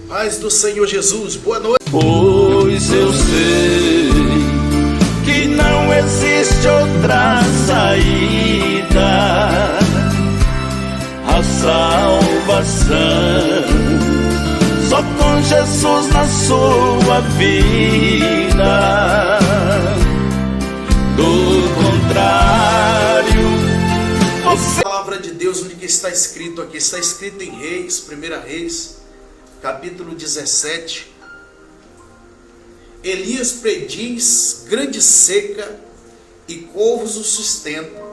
Paz do Senhor Jesus, boa noite. Pois eu sei que não existe outra saída, a salvação só com Jesus na sua vida. Do contrário, você... A palavra de Deus, onde que está escrito aqui? Está escrito em Reis, 1 Reis, capítulo 17. Elias prediz grande seca e corvos o sustentam.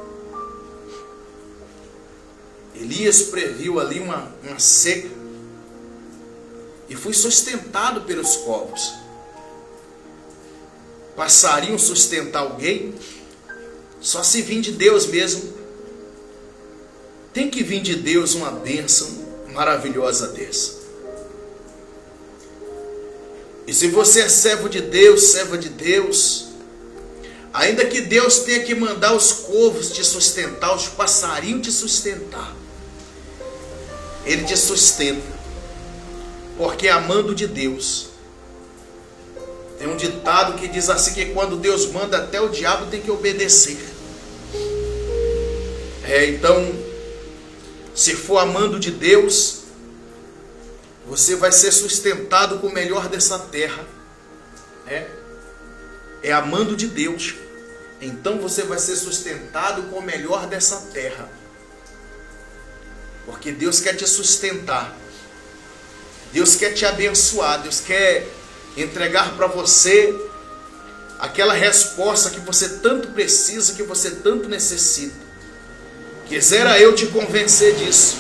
Elias previu ali uma seca e foi sustentado pelos corvos. Passariam sustentar alguém? Só se vir de Deus mesmo. Tem que vir de Deus uma bênção maravilhosa dessa. E se você é servo de Deus, serva de Deus, ainda que Deus tenha que mandar os corvos te sustentar, os passarinhos te sustentar, Ele te sustenta, porque é amando de Deus. Tem um ditado que diz assim, que quando Deus manda, até o diabo tem que obedecer. Então, se for amando de Deus, você vai ser sustentado com o melhor dessa terra. É amando de Deus. Então você vai ser sustentado com o melhor dessa terra. Porque Deus quer te sustentar. Deus quer te abençoar. Deus quer entregar para você aquela resposta que você tanto precisa, que você tanto necessita. Quisera eu te convencer disso.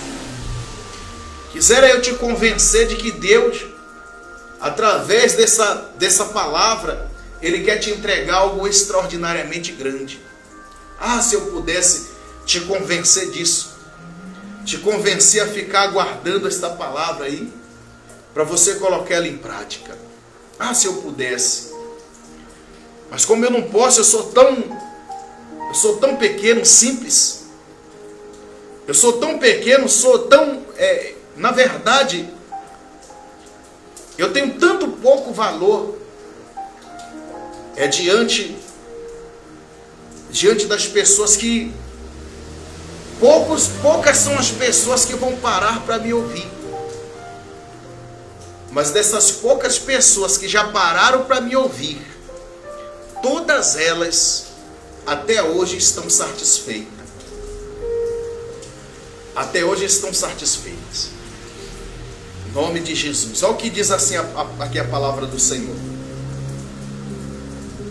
Quisera eu te convencer de que Deus, através dessa palavra, Ele quer te entregar algo extraordinariamente grande. Se eu pudesse te convencer disso, te convencer a ficar aguardando esta palavra aí, para você colocar ela em prática. Se eu pudesse. Mas como eu não posso, eu sou tão pequeno, simples. Eu sou tão pequeno, na verdade, eu tenho tanto pouco valor diante das pessoas que poucas são as pessoas que vão parar para me ouvir. Mas dessas poucas pessoas que já pararam para me ouvir, todas elas até hoje estão satisfeitas. Até hoje estão satisfeitas. Em nome de Jesus. Olha o que diz assim aqui a palavra do Senhor.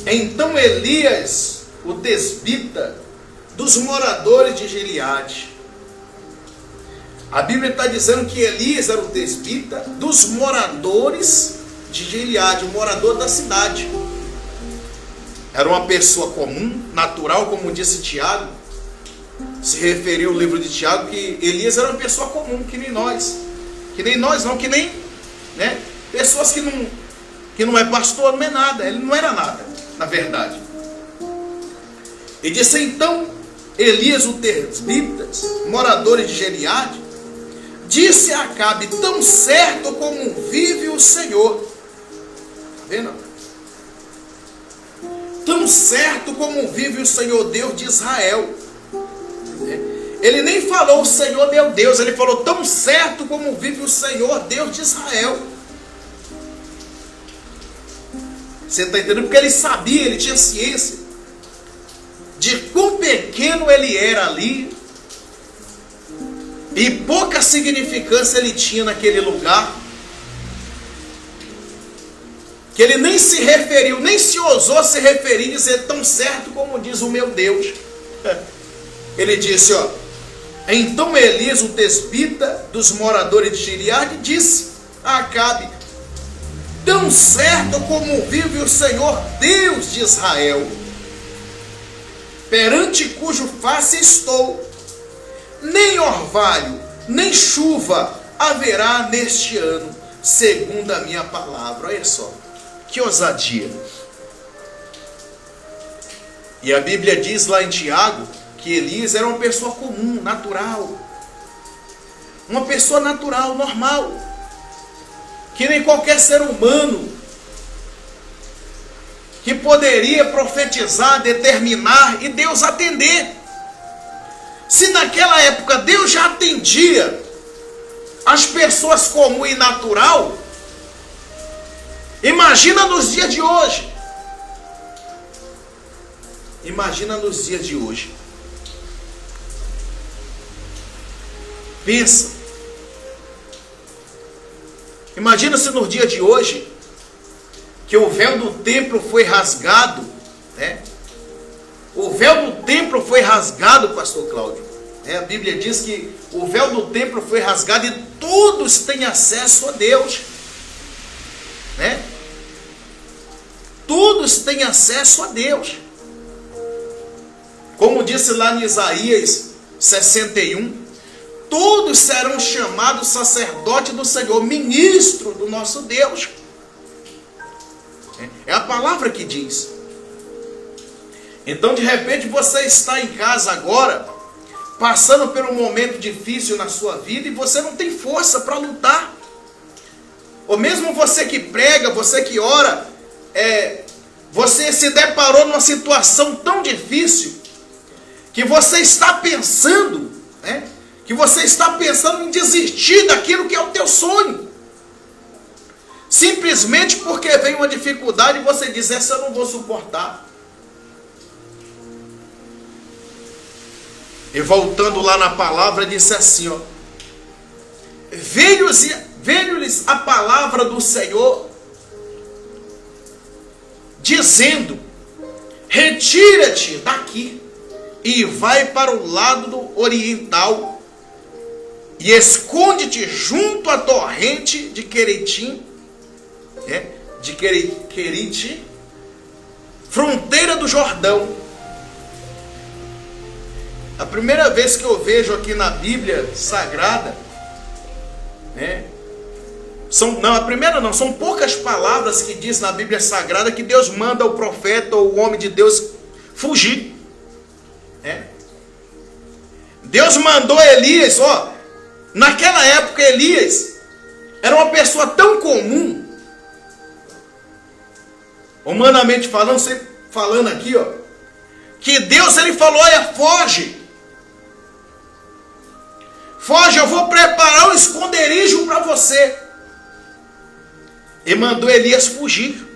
Então Elias, o tesbita, dos moradores de Gileade. A Bíblia está dizendo que Elias era o tesbita dos moradores de Gileade, o morador da cidade. Era uma pessoa comum, natural, como disse Tiago. Se referiu ao livro de Tiago, que Elias era uma pessoa comum, que nem nós. Que nem nós não, que nem pessoas que não é pastor, não é nada. Ele não era nada, na verdade. E disse então Elias, o tesbita, moradores de Gileade, disse a Acabe: tão certo como vive o Senhor. Está vendo? Tão certo como vive o Senhor, Deus de Israel. Ele nem falou o Senhor meu Deus, ele falou tão certo como vive o Senhor, Deus de Israel. Você está entendendo? Porque ele sabia, ele tinha ciência de quão pequeno ele era ali e pouca significância ele tinha naquele lugar, que ele nem se referiu, nem se ousou se referir e dizer tão certo como diz o meu Deus. Ele disse, então Elias, o tesbita dos moradores de Gileade, disse a Acabe: tão certo como vive o Senhor Deus de Israel, perante cujo face estou, nem orvalho, nem chuva haverá neste ano, segundo a minha palavra. Olha só, que ousadia. E a Bíblia diz lá em Tiago que Elias era uma pessoa comum, natural. Uma pessoa natural, normal. que nem qualquer ser humano que poderia profetizar, determinar e Deus atender. Se naquela época Deus já atendia as pessoas comum e natural, imagina nos dias de hoje. Imagina nos dias de hoje. Pensa. Imagina se no dia de hoje, que o véu do templo foi rasgado, né? O véu do templo foi rasgado, pastor Cláudio. A Bíblia diz que o véu do templo foi rasgado e todos têm acesso a Deus, né? Todos têm acesso a Deus. Como disse lá em Isaías 61, todos serão chamados sacerdote do Senhor, ministro do nosso Deus. É a palavra que diz. Então, de repente, você está em casa agora, passando por um momento difícil na sua vida e você não tem força para lutar. Ou mesmo você que prega, você que ora, você se deparou numa situação tão difícil que você está pensando, né? Que você está pensando em desistir daquilo que é o teu sonho. Simplesmente porque vem uma dificuldade e você diz, essa eu não vou suportar. E voltando lá na palavra, disse assim, ó: veio-lhes a palavra do Senhor, dizendo, retira-te daqui e vai para o lado oriental e esconde-te junto à torrente de Queritim, de Querite, fronteira do Jordão. A primeira vez que eu vejo aqui na Bíblia Sagrada, são poucas palavras que diz na Bíblia Sagrada que Deus manda o profeta ou o homem de Deus fugir. Deus mandou Elias, naquela época Elias era uma pessoa tão comum, humanamente falando, sempre falando aqui, que Deus ele falou, foge, eu vou preparar um esconderijo para você. E mandou Elias fugir.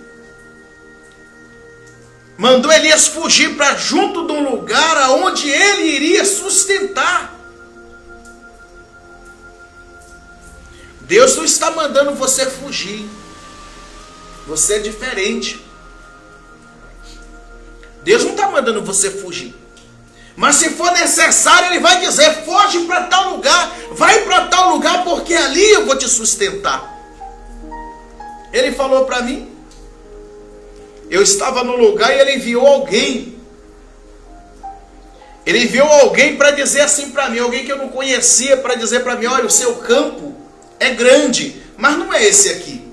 Mandou Elias fugir para junto de um lugar aonde ele iria sustentar. Deus não está mandando você fugir. Você é diferente. Deus não está mandando você fugir. Mas se for necessário, Ele vai dizer, foge para tal lugar, vai para tal lugar, porque ali eu vou te sustentar. Ele falou para mim, eu estava no lugar e Ele enviou alguém. Ele enviou alguém para dizer assim para mim, alguém que eu não conhecia, para dizer para mim, olha, o seu campo é grande, mas não é esse aqui.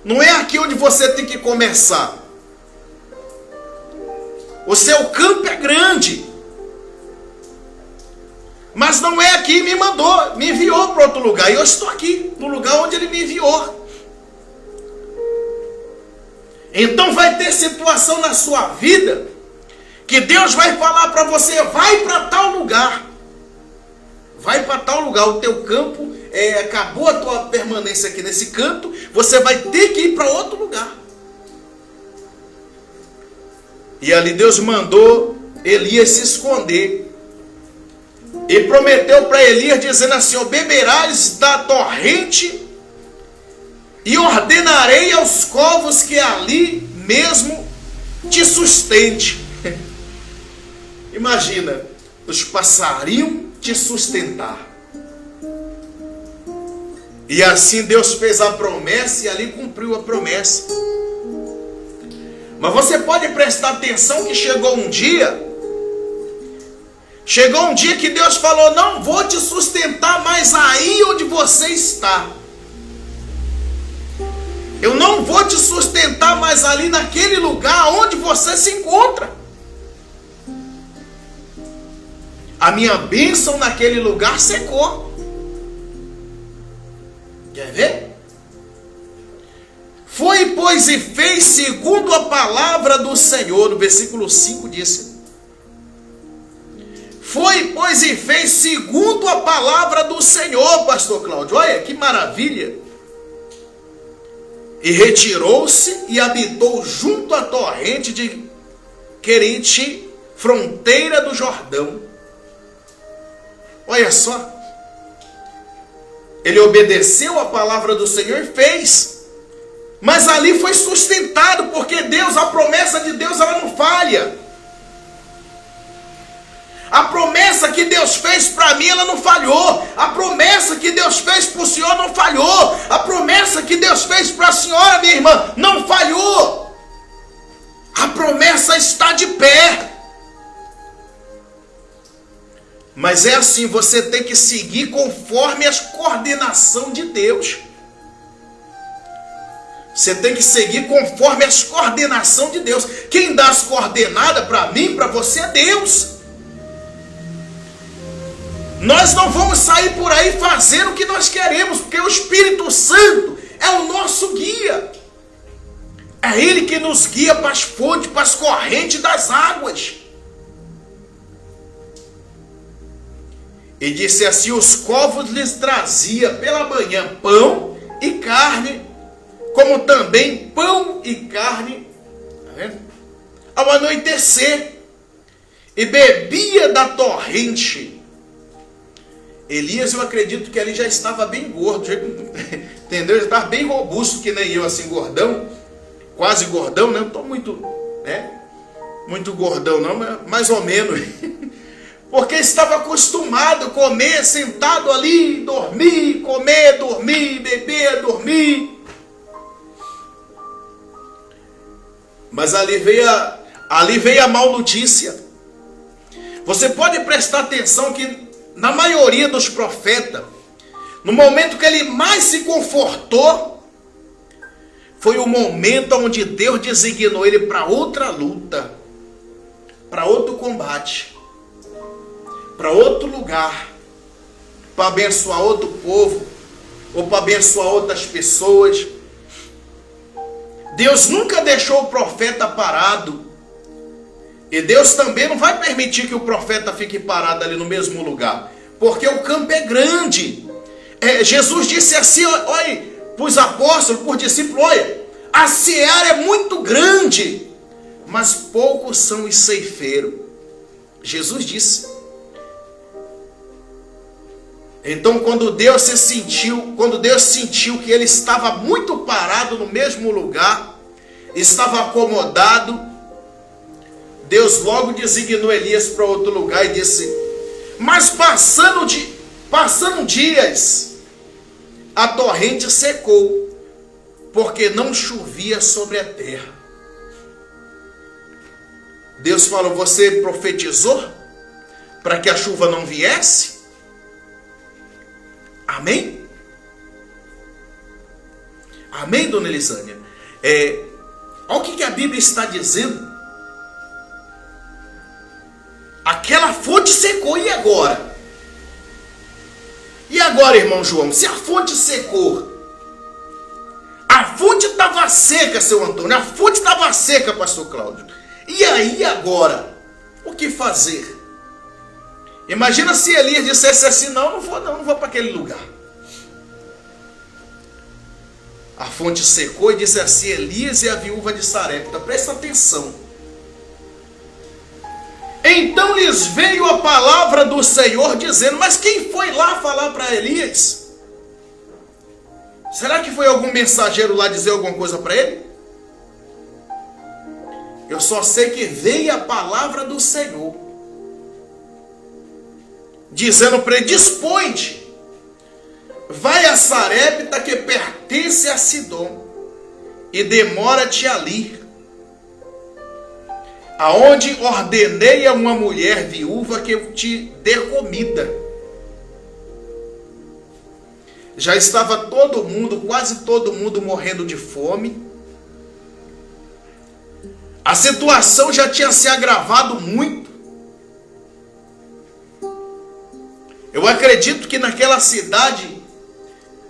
Não é aqui onde você tem que começar. O seu campo é grande, mas não é aqui, me mandou, me enviou para outro lugar, e eu estou aqui, no lugar onde Ele me enviou. Então vai ter situação na sua vida, que Deus vai falar para você, vai para tal lugar, o teu campo, acabou a tua permanência aqui nesse canto, você vai ter que ir para outro lugar. E ali Deus mandou Elias se esconder. E prometeu para Elias, dizendo assim, beberás da torrente e ordenarei aos corvos que ali mesmo te sustente. Imagina, os passarinhos te sustentar. E assim Deus fez a promessa e ali cumpriu a promessa. Mas você pode prestar atenção que chegou um dia que Deus falou, não vou te sustentar mais aí onde você está. Eu não vou te sustentar mais ali naquele lugar onde você se encontra. A minha bênção naquele lugar secou. Quer ver? Foi, pois, e fez segundo a palavra do Senhor. No versículo 5 disse: foi, pois, e fez segundo a palavra do Senhor, pastor Cláudio. Olha que maravilha. E retirou-se e habitou junto à torrente de Querite, fronteira do Jordão. Olha só. Ele obedeceu a palavra do Senhor e fez. Mas ali foi sustentado, porque Deus, a promessa de Deus, ela não falha. A promessa que Deus fez para mim, ela não falhou. A promessa que Deus fez para o senhor não falhou. A promessa que Deus fez para a senhora, minha irmã, não falhou. A promessa está de pé. Mas é assim, você tem que seguir conforme a coordenação de Deus. Você tem que seguir conforme a coordenação de Deus. Quem dá as coordenadas para mim, para você, é Deus. Nós não vamos sair por aí fazendo o que nós queremos, porque o Espírito Santo é o nosso guia. É Ele que nos guia para as fontes, para as correntes das águas. E disse assim: os corvos lhes trazia pela manhã pão e carne, como também pão e carne, tá vendo? Ao anoitecer, e bebia da torrente. Elias, eu acredito que ele já estava bem gordo, entendeu? Já estava bem robusto, que nem eu, assim, gordão, quase gordão, né? Não estou muito, muito gordão não, mas mais ou menos, porque estava acostumado a comer, sentado ali, dormir, comer, dormir, beber, dormir. Mas ali veio a mal notícia. Você pode prestar atenção que na maioria dos profetas, no momento que ele mais se confortou, foi o momento onde Deus designou ele para outra luta, para outro combate, para outro lugar, para abençoar outro povo, ou para abençoar outras pessoas. Deus nunca deixou o profeta parado. E Deus também não vai permitir que o profeta fique parado ali no mesmo lugar, porque o campo é grande. Jesus disse assim, olha, para os apóstolos, para os discípulos: olha, a seara é muito grande, mas poucos são os ceifeiros. Jesus disse. Então quando Deus sentiu que ele estava muito parado no mesmo lugar, estava acomodado, Deus logo designou Elias para outro lugar e disse: mas passando dias, a torrente secou, porque não chovia sobre a terra. Deus falou: você profetizou para que a chuva não viesse? Amém? Amém, dona Elisânia? Olha o que a Bíblia está dizendo. Aquela fonte secou, e agora? E agora, irmão João? Se a fonte secou, a fonte estava seca, seu Antônio, a fonte estava seca, pastor Cláudio. E aí agora? O que fazer? Imagina se Elias dissesse assim: não vou para aquele lugar. A fonte secou e disse assim: Elias e a viúva de Sarepta, presta atenção. Então lhes veio a palavra do Senhor dizendo: mas quem foi lá falar para Elias? Será que foi algum mensageiro lá dizer alguma coisa para ele? Eu só sei que veio a palavra do Senhor dizendo para ele: dispõe-te, vai a Sarepta, que pertence a Sidom, e demora-te ali, aonde ordenei a uma mulher viúva que eu te dê comida. Já estava quase todo mundo morrendo de fome. A situação já tinha se agravado muito. Eu acredito que naquela cidade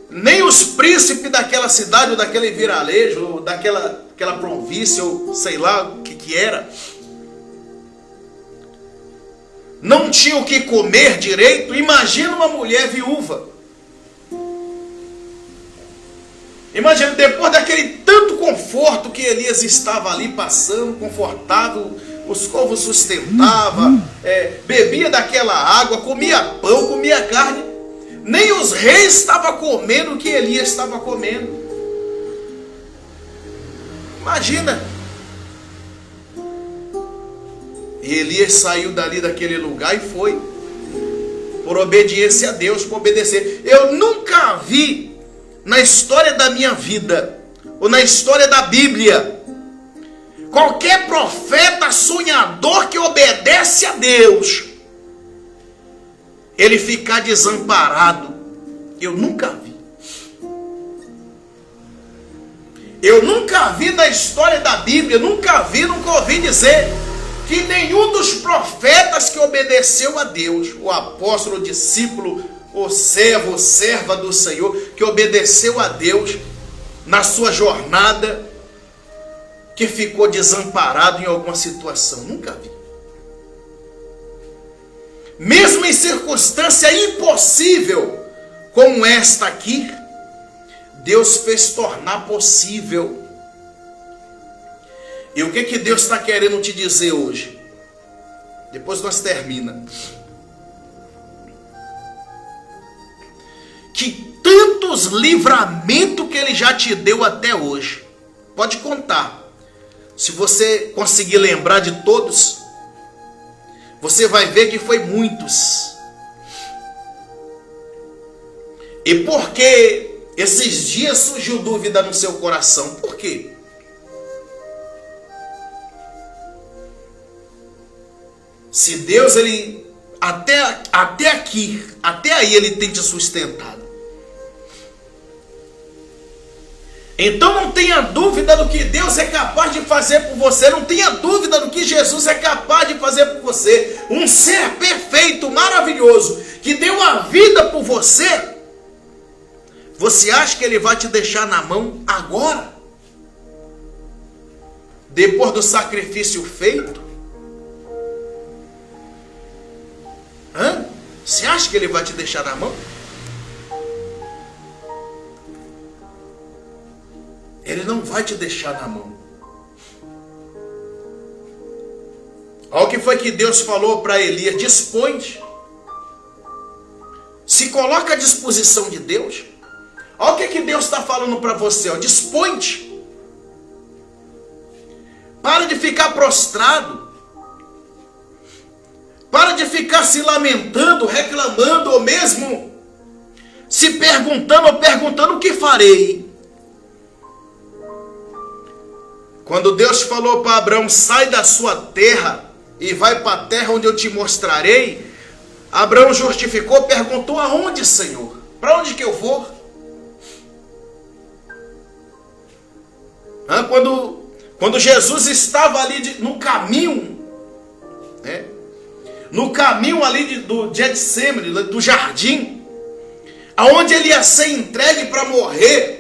nem os príncipes daquela cidade, ou daquele vilarejo, ou daquela província, ou sei lá o que era, não tinham o que comer direito. Imagina uma mulher viúva. Imagina, depois daquele tanto conforto que Elias estava ali passando, confortável, os povos sustentavam, bebia daquela água, comia pão, comia carne. Nem os reis estavam comendo o que Elias estava comendo. Imagina. E Elias saiu dali daquele lugar e foi, por obediência a Deus, por obedecer. Eu nunca vi na história da minha vida, ou na história da Bíblia, qualquer profeta sonhador que obedece a Deus, ele ficar desamparado. Eu nunca vi. Eu nunca vi na história da Bíblia, nunca ouvi dizer que nenhum dos profetas que obedeceu a Deus, o apóstolo, o discípulo, o servo, serva do Senhor, que obedeceu a Deus na sua jornada, que ficou desamparado em alguma situação. Nunca vi. Mesmo em circunstância impossível como esta aqui, Deus fez tornar possível. E o que Deus está querendo te dizer hoje? Depois nós terminamos. Que tantos livramentos que Ele já te deu até hoje. Pode contar. Se você conseguir lembrar de todos, você vai ver que foi muitos. E por que esses dias surgiu dúvida no seu coração? Por quê? Se Deus, Ele até aqui, até aí Ele tem te sustentado. Então não tenha dúvida do que Deus é capaz de fazer por você. Não tenha dúvida do que Jesus é capaz de fazer por você. Um ser perfeito, maravilhoso, que deu a vida por você. Você acha que Ele vai te deixar na mão agora? Depois do sacrifício feito? Você acha que Ele vai te deixar na mão? Ele não vai te deixar na mão. Olha o que foi que Deus falou para Elias: dispõe-te. Se coloca à disposição de Deus. Olha o que Deus está falando para você: dispõe-te. Para de ficar prostrado. Para de ficar se lamentando, reclamando, ou mesmo se perguntando o que farei. Quando Deus falou para Abraão: sai da sua terra e vai para a terra onde eu te mostrarei, Abraão justificou, perguntou: aonde, Senhor? Para onde que eu vou? Quando Jesus estava ali no caminho, no caminho ali do Getsemane, do jardim, aonde ele ia ser entregue para morrer,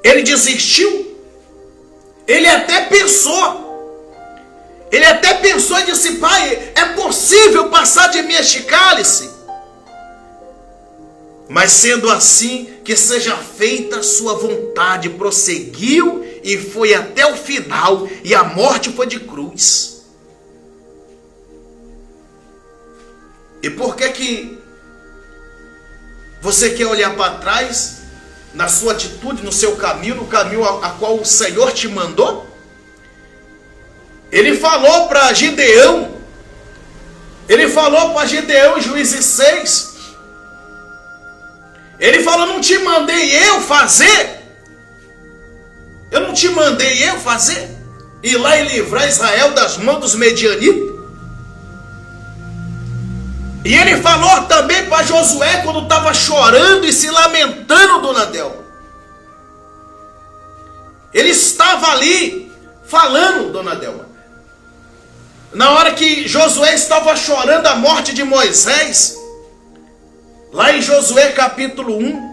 ele desistiu. Ele até pensou e disse: Pai, é possível passar de mim este cálice? Mas sendo assim, que seja feita a sua vontade. Prosseguiu e foi até o final, e a morte foi de cruz. E por que você quer olhar para trás, na sua atitude, no seu caminho, no caminho a qual o Senhor te mandou? Ele falou para Gideão, em Juízes 6, ele falou: não te mandei eu fazer? Eu não te mandei eu fazer? Ir lá e livrar Israel das mãos dos medianitas? E ele falou também para Josué, quando estava chorando e se lamentando, dona Delma. Ele estava ali falando, dona Delma, na hora que Josué estava chorando a morte de Moisés, Lá em Josué capítulo 1,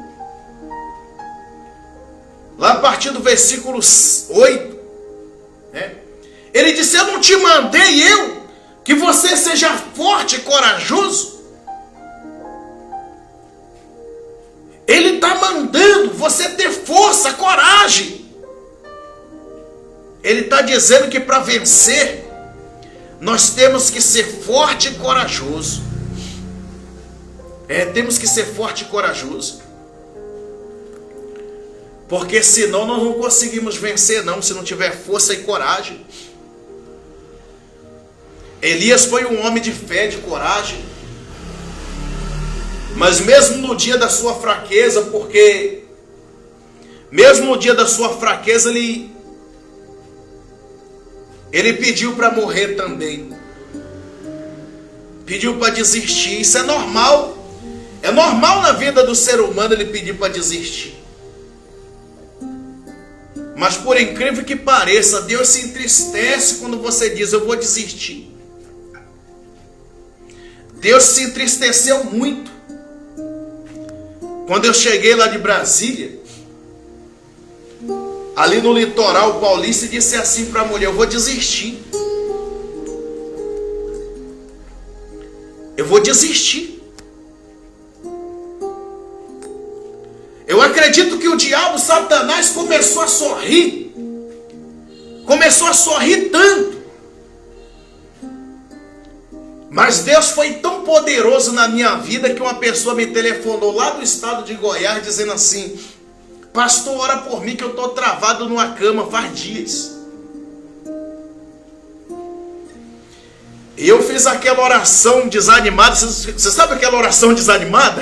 lá a partir do versículo 8, né? Ele disse: eu não te mandei que você seja forte e corajoso. Ele está mandando você ter força, coragem. Ele está dizendo que para vencer, nós temos que ser forte e corajoso. Temos que ser forte e corajoso. Porque senão nós não conseguimos vencer não, se não tiver força e coragem. Elias foi um homem de fé, de coragem. Mas mesmo no dia da sua fraqueza, mesmo no dia da sua fraqueza, ele pediu para morrer também. Pediu para desistir. Isso é normal. É normal na vida do ser humano ele pedir para desistir. Mas por incrível que pareça, Deus se entristece quando você diz: eu vou desistir. Deus se entristeceu muito quando eu cheguei lá de Brasília, ali no litoral paulista, e disse assim para a mulher: eu vou desistir. Eu vou desistir. Eu acredito que o diabo, Satanás, começou a sorrir. Começou a sorrir tanto. Mas Deus foi tão poderoso na minha vida que uma pessoa me telefonou lá do estado de Goiás dizendo assim: pastor, ora por mim que eu estou travado numa cama faz dias. E eu fiz aquela oração desanimada. Você sabe aquela oração desanimada?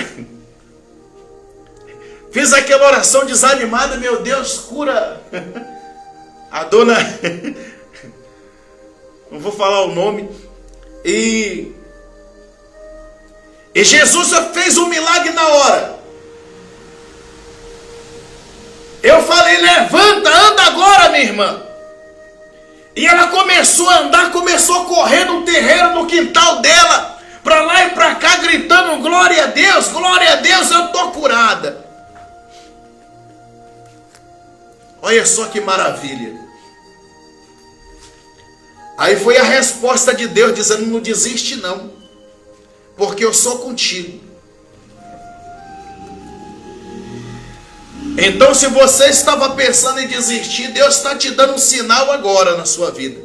Fiz aquela oração desanimada: meu Deus, cura a dona, não vou falar o nome. E Jesus fez um milagre na hora. Eu falei: levanta, anda agora, minha irmã. E ela começou a andar, começou a correr no terreiro, no quintal dela, para lá e para cá, gritando: glória a Deus, eu estou curada. Olha só que maravilha. Aí foi a resposta de Deus dizendo: não desiste não, porque eu sou contigo. Então, se você estava pensando em desistir, Deus está te dando um sinal agora na sua vida.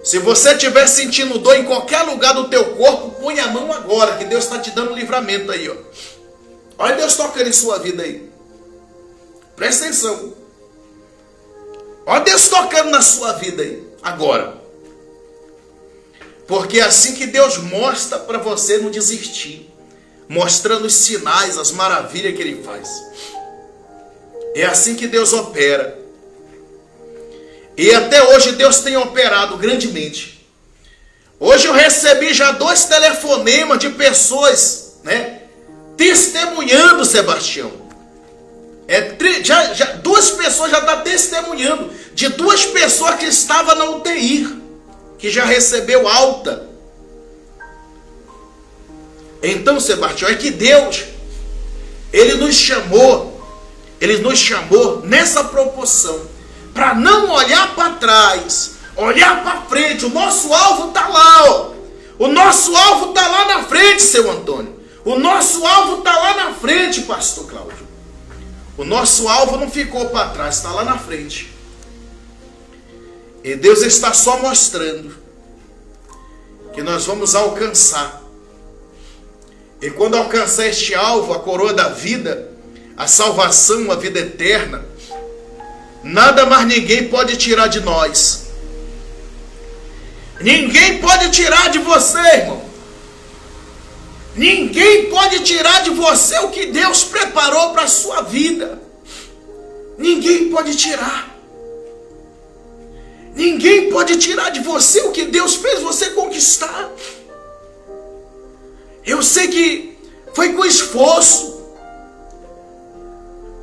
Se você estiver sentindo dor em qualquer lugar do teu corpo, põe a mão agora, que Deus está te dando livramento aí, ó. Olha Deus tocando em sua vida aí. Presta atenção. Olha Deus tocando na sua vida aí, agora. Porque é assim que Deus mostra para você não desistir. Mostrando os sinais, as maravilhas que Ele faz. É assim que Deus opera. E até hoje Deus tem operado grandemente. Hoje eu recebi já 2 telefonemas de pessoas, né, testemunhando, Sebastião. 2 pessoas já estão testemunhando. De 2 pessoas que estavam na UTI, que já recebeu alta. Então, Sebastião, é que Deus, Ele nos chamou nessa proporção, para não olhar para trás, olhar para frente. O nosso alvo está lá, ó. O nosso alvo está lá na frente, seu Antônio. O nosso alvo está lá na frente, pastor Cláudio. O nosso alvo não ficou para trás, está lá na frente. E Deus está só mostrando que nós vamos alcançar. E quando alcançar este alvo, a coroa da vida, a salvação, a vida eterna, nada mais ninguém pode tirar de nós. Ninguém pode tirar de você, irmão. Ninguém pode tirar de você o que Deus preparou para a sua vida. Ninguém pode tirar. Ninguém pode tirar de você o que Deus fez você conquistar. Eu sei que foi com esforço,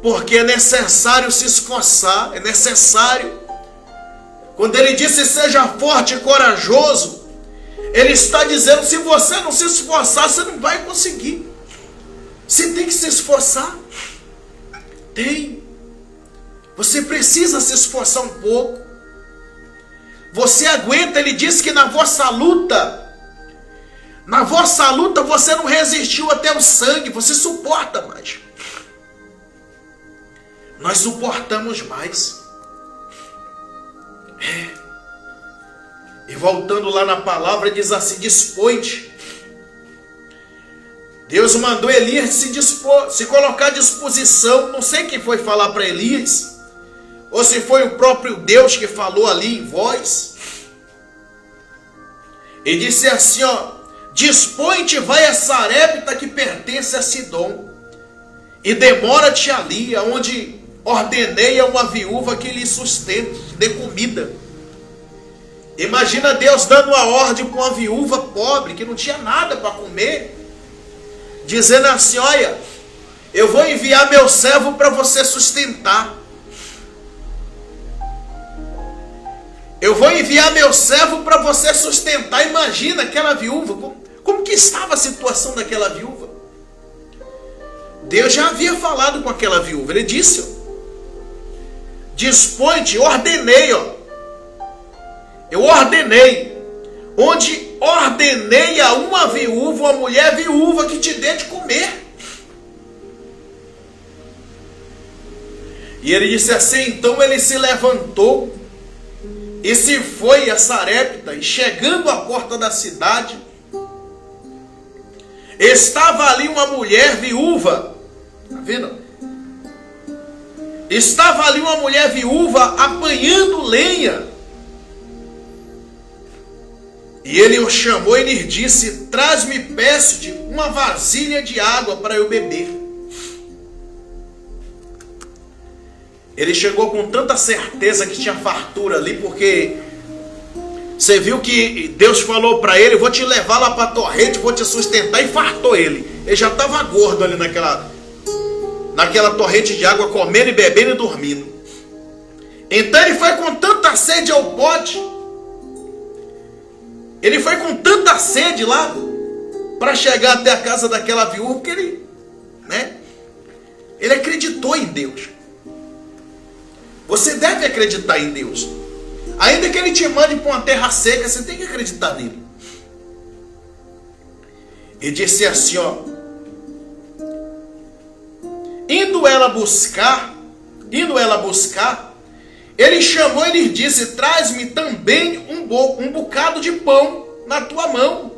porque é necessário se esforçar, é necessário. Quando Ele disse seja forte e corajoso, Ele está dizendo, se você não se esforçar, você não vai conseguir. Você tem que se esforçar. Tem. Você precisa se esforçar um pouco. Você aguenta, ele diz que na vossa luta você não resistiu até o sangue, você suporta mais. Nós suportamos mais. E voltando lá na palavra, diz assim: dispõe-te. Deus mandou Elias se colocar à disposição. Não sei quem foi falar para Elias, ou se foi o próprio Deus que falou ali em voz. E disse assim, ó: dispõe-te, vai a Sarepta, que pertence a Sidom, e demora-te ali, aonde ordenei a uma viúva que lhe sustente, dê comida. Imagina Deus dando uma ordem para uma viúva pobre, que não tinha nada para comer, dizendo assim: olha, eu vou enviar meu servo para você sustentar. Eu vou enviar meu servo para você sustentar. Imagina aquela viúva, como que estava a situação daquela viúva? Deus já havia falado com aquela viúva. Ele disse, ó: dispõe-te, ordenei, ó. Eu ordenei. Onde ordenei a uma viúva, uma mulher viúva, que te dê de comer. E ele disse assim: então ele se levantou e se foi a Sarepta, e chegando à porta da cidade, estava ali uma mulher viúva. Está vendo? Estava ali uma mulher viúva apanhando lenha. E ele o chamou e lhe disse: traz-me, peço-te, uma vasilha de água para eu beber. Ele chegou com tanta certeza que tinha fartura ali, porque você viu que Deus falou para ele: vou te levar lá para a torrente, vou te sustentar, e fartou ele. Ele já estava gordo ali naquela torrente de água, comendo e bebendo e dormindo. Então ele foi com tanta sede ao pote. Ele foi com tanta sede lá para chegar até a casa daquela viúva, porque ele acreditou em Deus. Você deve acreditar em Deus. Ainda que ele te mande para uma terra seca, você tem que acreditar nele. Ele disse assim, ó: indo ela buscar, ele chamou e lhe disse: traz-me também um bocado de pão na tua mão.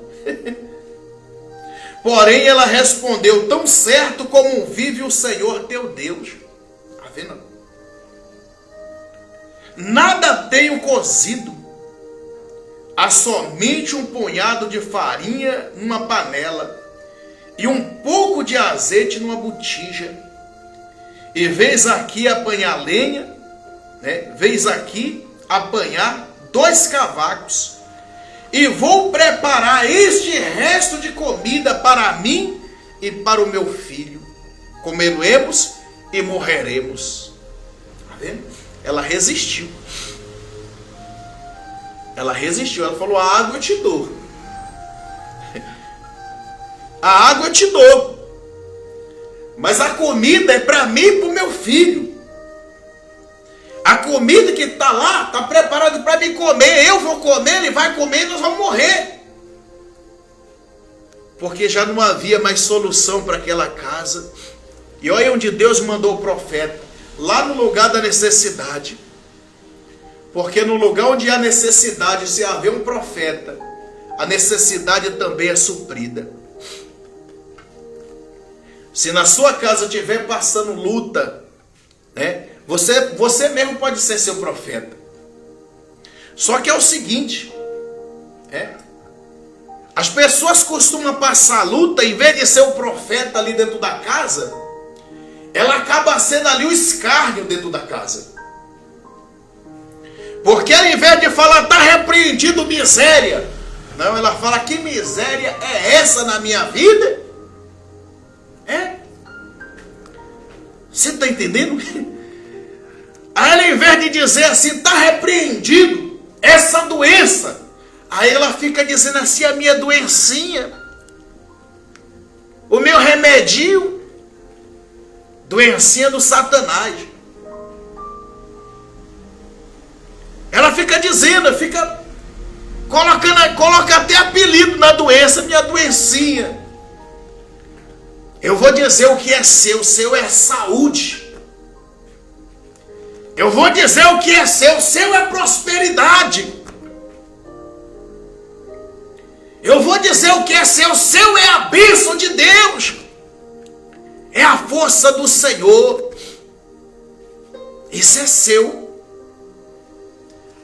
Porém ela respondeu: tão certo como vive o Senhor teu Deus. Está vendo? Nada tenho cozido, há somente um punhado de farinha numa panela e um pouco de azeite numa botija. E vês aqui apanhar lenha, vês aqui apanhar 2 cavacos, e vou preparar este resto de comida para mim e para o meu filho. Comeremos e morreremos. Está vendo? Ela resistiu. Ela falou: a água eu te dou. A água eu te dou. Mas a comida é para mim e para o meu filho. A comida que está lá, está preparada para mim comer. Eu vou comer, ele vai comer e nós vamos morrer. Porque já não havia mais solução para aquela casa. E olha onde Deus mandou o profeta. Lá no lugar da necessidade. Porque no lugar onde há necessidade, se haver um profeta, a necessidade também é suprida. Se na sua casa estiver passando luta, você mesmo pode ser seu profeta. Só que é o seguinte, as pessoas costumam passar luta, em vez de ser o profeta ali dentro da casa, ela acaba sendo ali o escárnio dentro da casa. Porque ela, em vez de falar: está repreendido miséria, não, ela fala: que miséria é essa na minha vida? Você está entendendo? Aí ela, em vez de dizer assim: está repreendido essa doença, aí ela fica dizendo assim: a minha doencinha, o meu remedinho. Doencinha do Satanás. Ela fica dizendo, fica coloca até apelido na doença, minha doencinha. Eu vou dizer o que é seu é saúde. Eu vou dizer o que é seu é prosperidade. Eu vou dizer o que é seu é a bênção de Deus. É a força do Senhor. Isso é seu.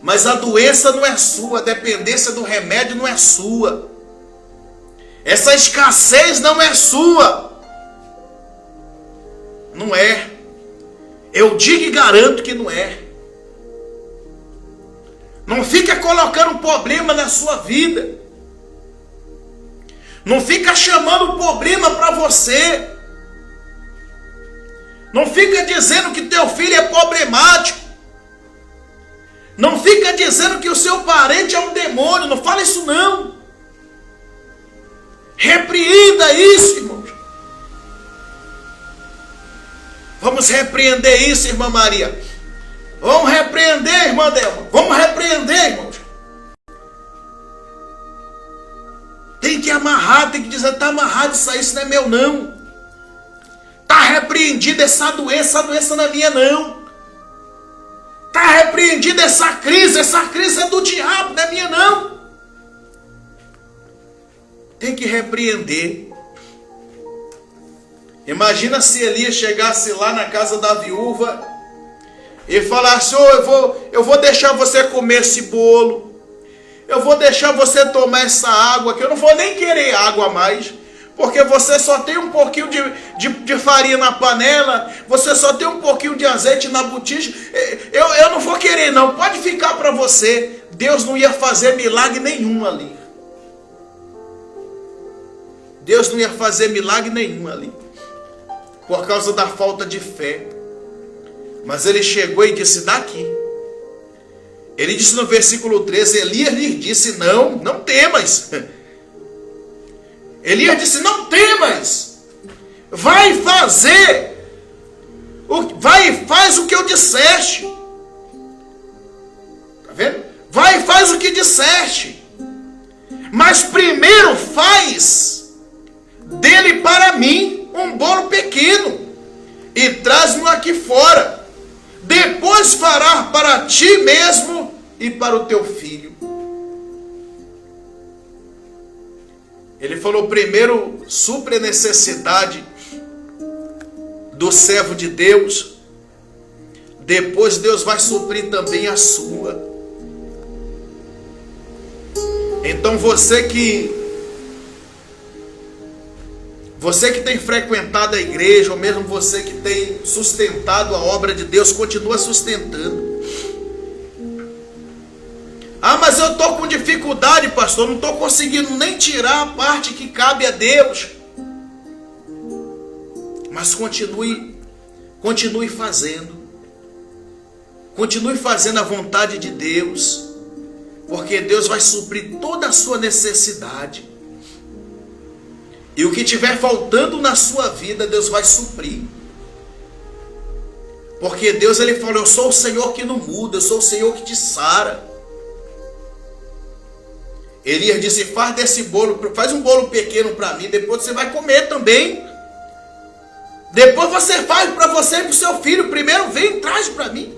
Mas a doença não é sua, a dependência do remédio não é sua. Essa escassez não é sua. Não é. Eu digo e garanto que não é. Não fica colocando problema na sua vida. Não fica chamando problema para você. Não fica dizendo que teu filho é problemático. Não fica dizendo que o seu parente é um demônio. Não fala isso não. Repreenda isso, irmãos. Vamos repreender isso, irmã Maria. Vamos repreender, irmã Delma. Vamos repreender, irmãos. Tem que amarrar, tem que dizer, está amarrado isso aí, isso não é meu não. Está repreendida essa doença não é minha não. Está repreendida essa crise é do diabo, não é minha não. Tem que repreender. Imagina se Elias chegasse lá na casa da viúva e falasse, eu vou deixar você comer esse bolo. Eu vou deixar você tomar essa água, que eu não vou nem querer água mais. Porque você só tem um pouquinho de farinha na panela, você só tem um pouquinho de azeite na botija. Eu não vou querer não, pode ficar para você. Deus não ia fazer milagre nenhum ali. Deus não ia fazer milagre nenhum ali. Por causa da falta de fé. Mas ele chegou e disse, daqui. Ele disse no versículo 13, Elias lhe disse, não temas. Elias disse, não temas. Vai fazer. Vai e faz o que eu disseste. Tá vendo? Vai e faz o que disseste. Mas primeiro faz dele para mim um bolo pequeno e traz-me aqui fora. Depois fará para ti mesmo e para o teu filho. Ele falou, primeiro supre a necessidade do servo de Deus. Depois Deus vai suprir também a sua. Então você que tem frequentado a igreja, ou mesmo você que tem sustentado a obra de Deus, continua sustentando. Ah, mas eu estou com dificuldade, pastor, não estou conseguindo nem tirar a parte que cabe a Deus. Mas continue fazendo. Continue fazendo a vontade de Deus, porque Deus vai suprir toda a sua necessidade. E o que estiver faltando na sua vida, Deus vai suprir. Porque Deus, ele falou, eu sou o Senhor que não muda, eu sou o Senhor que te sara. Elias disse, faz desse bolo, faz um bolo pequeno para mim, depois você vai comer também. Depois você faz para você e para o seu filho, primeiro vem e traz para mim.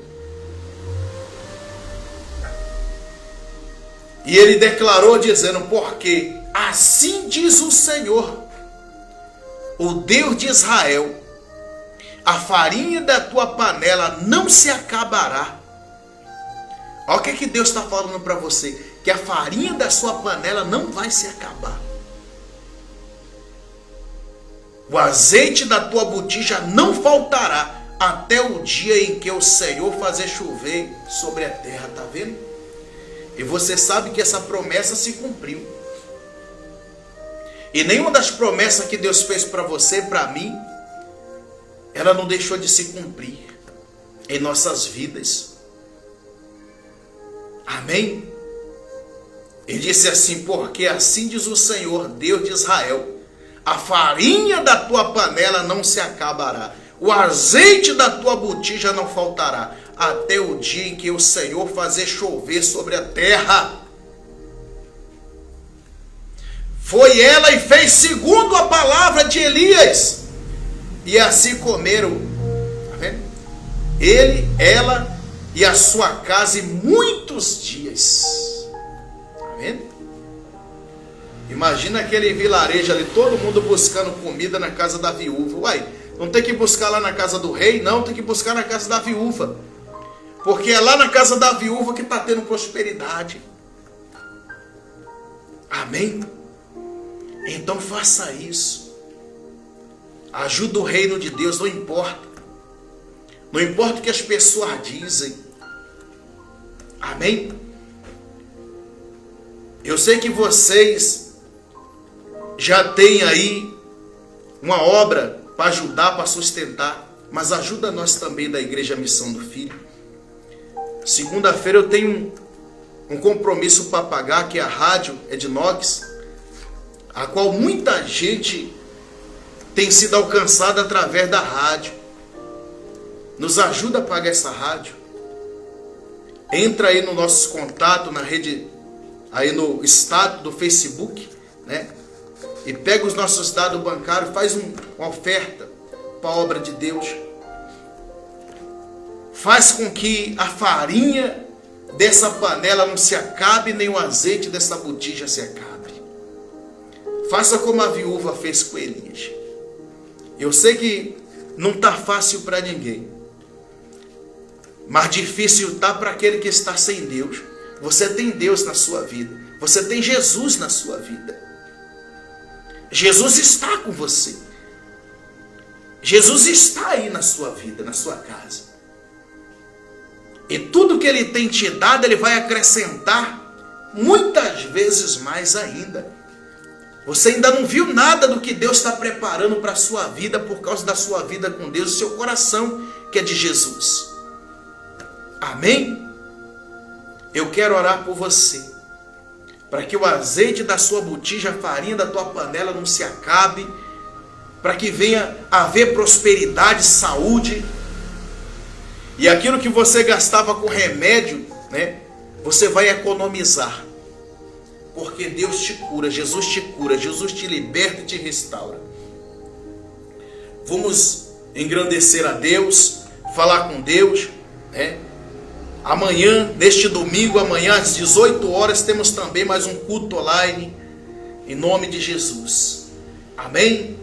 E ele declarou dizendo, porque assim diz o Senhor, o Deus de Israel, a farinha da tua panela não se acabará. Olha o que Deus está falando para você, que a farinha da sua panela não vai se acabar. O azeite da tua botija não faltará até o dia em que o Senhor fazer chover sobre a terra, tá vendo? E você sabe que essa promessa se cumpriu. E nenhuma das promessas que Deus fez para você, para mim, ela não deixou de se cumprir em nossas vidas. Amém? Ele disse assim, porque assim diz o Senhor, Deus de Israel, a farinha da tua panela não se acabará. o azeite da tua botija não faltará, até o dia em que o Senhor fazer chover sobre a terra. Foi ela e fez segundo a palavra de Elias, e assim comeram, tá vendo? Ele, ela e a sua casa, e muitos dias. Tá vendo? Imagina aquele vilarejo ali, todo mundo buscando comida na casa da viúva. Uai, não tem que buscar lá na casa do rei? Não, tem que buscar na casa da viúva. Porque é lá na casa da viúva que está tendo prosperidade. Amém? Então faça isso. Ajuda o reino de Deus, não importa. Não importa o que as pessoas dizem. Amém? Eu sei que vocês já têm aí uma obra para ajudar, para sustentar, mas ajuda nós também da Igreja Missão do Filho. Segunda-feira eu tenho um compromisso para pagar, que é a rádio Ednox, a qual muita gente tem sido alcançada através da rádio. Nos ajuda a pagar essa rádio. Entra aí no nosso contato, na rede, aí no status do Facebook, né? E pega os nossos dados bancários, faz uma oferta para a obra de Deus. Faz com que a farinha dessa panela não se acabe, nem o azeite dessa botija se acabe. Faça como a viúva fez com Elias. Eu sei que não está fácil para ninguém, mas difícil está para aquele que está sem Deus. Você tem Deus na sua vida. Você tem Jesus na sua vida. Jesus está com você. Jesus está aí na sua vida, na sua casa. E tudo que Ele tem te dado, Ele vai acrescentar muitas vezes mais ainda. Você ainda não viu nada do que Deus está preparando para a sua vida, por causa da sua vida com Deus, o seu coração que é de Jesus. Amém? Eu quero orar por você, para que o azeite da sua botija, a farinha da tua panela não se acabe, para que venha haver prosperidade, saúde, e aquilo que você gastava com remédio, né, você vai economizar, porque Deus te cura, Jesus te liberta e te restaura. Vamos engrandecer a Deus, falar com Deus, né? Amanhã, neste domingo, amanhã às 18 horas, temos também mais um culto online, em nome de Jesus. Amém?